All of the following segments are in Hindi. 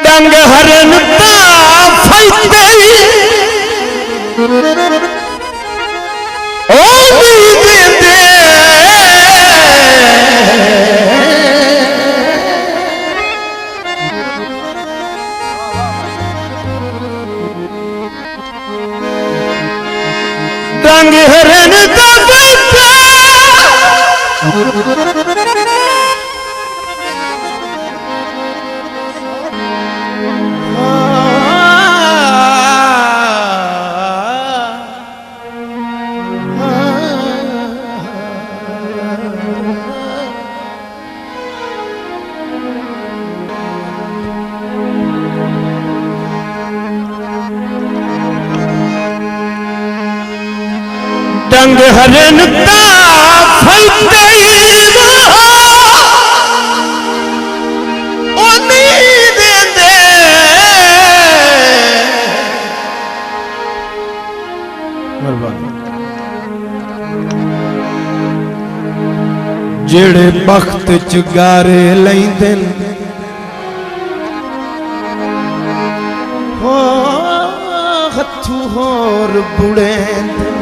डंग हरन फैते ओ दे डंग हरन डंग हरन फैते जेड़े बख्त च गारे लैंदे हो हथू होर बुड़ेंदे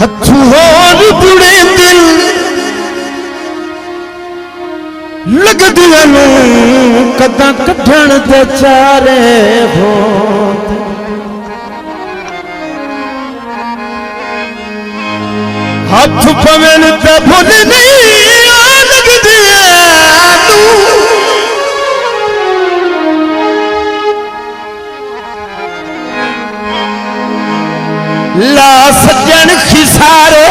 हथू होर बुड़े दिल लगदियां नूं कदां कढण दे चारे हो हथ पवन ते भुल नहीं लगदियां नूं ला सज्जन खिसारे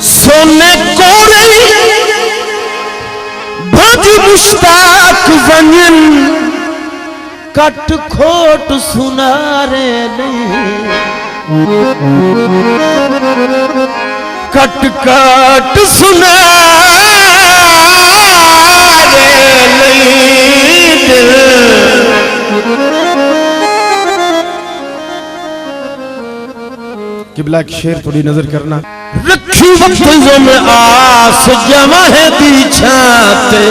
सोने कोरे भज मुश्ताक वंजन कट खोट सुनारे कट कट सुनारे किबला एक शेर थोड़ी नजर करना रखी वक्तों में आस जमा है दीछाते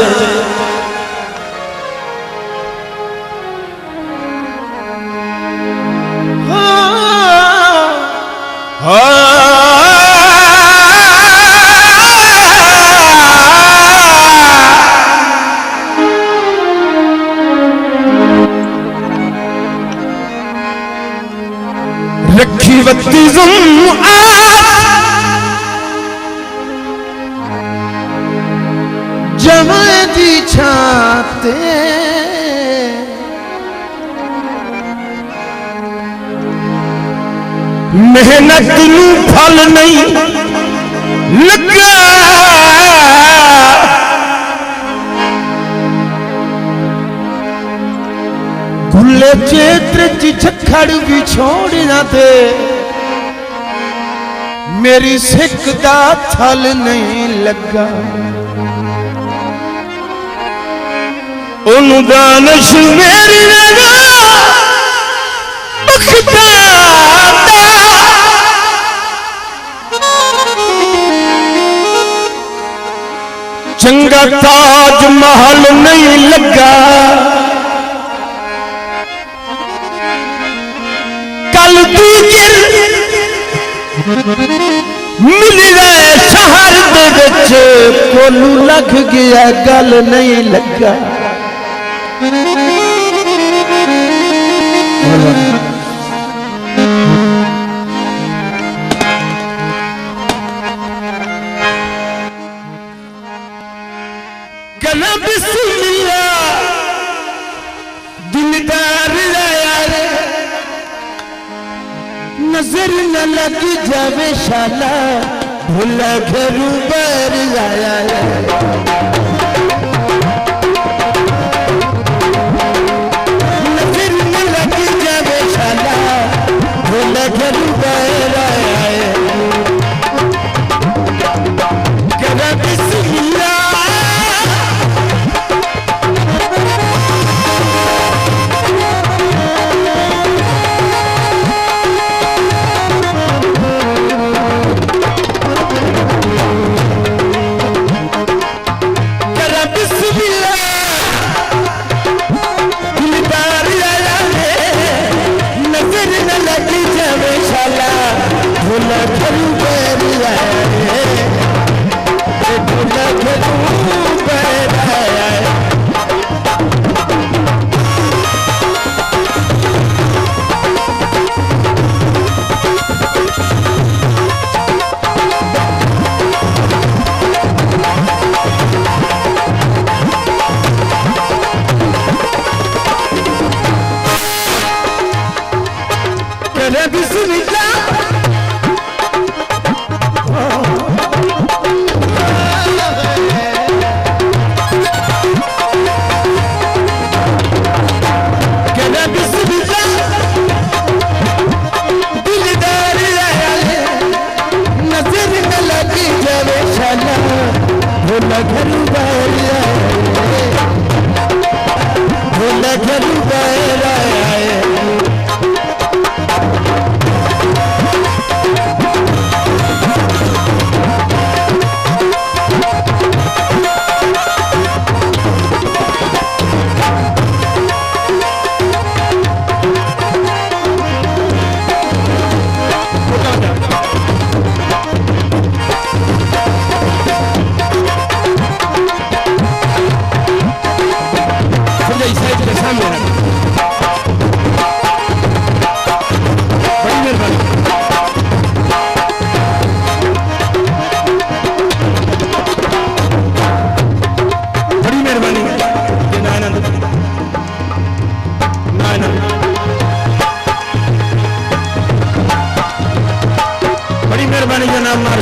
रखी वक्ती जमा दी छाते मेहनत नू फल नहीं लगा गुल्ले चेत्र च झखड़ भी छोड़ जाते मेरी सिक दा थल नहीं लगा दानश मेरी चंगा ताज महल नहीं लगा कल दूजर मिल गए शहर दे विच कोलू लग गया गल नहीं लगा गला बिस्मिल्ला दिलदार यार नजर न लग जावे शाला भूला घरू बर आया नजर न लग जावे शाला भूला घरू बर आया करा बिस्मिल्लाह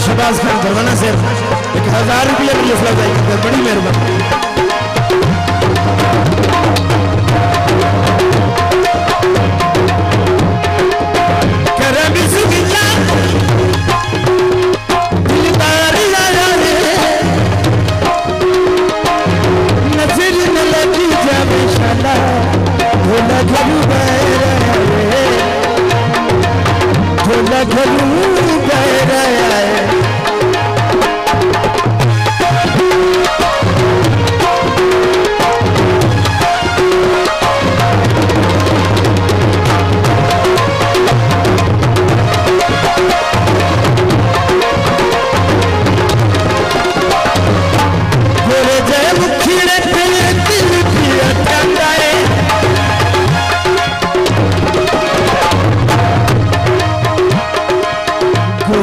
शहबाज खान दरवाना से 1000 रुपया की लिस्ट लग जाएगी। बड़ी मेहरबानी।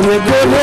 We're good.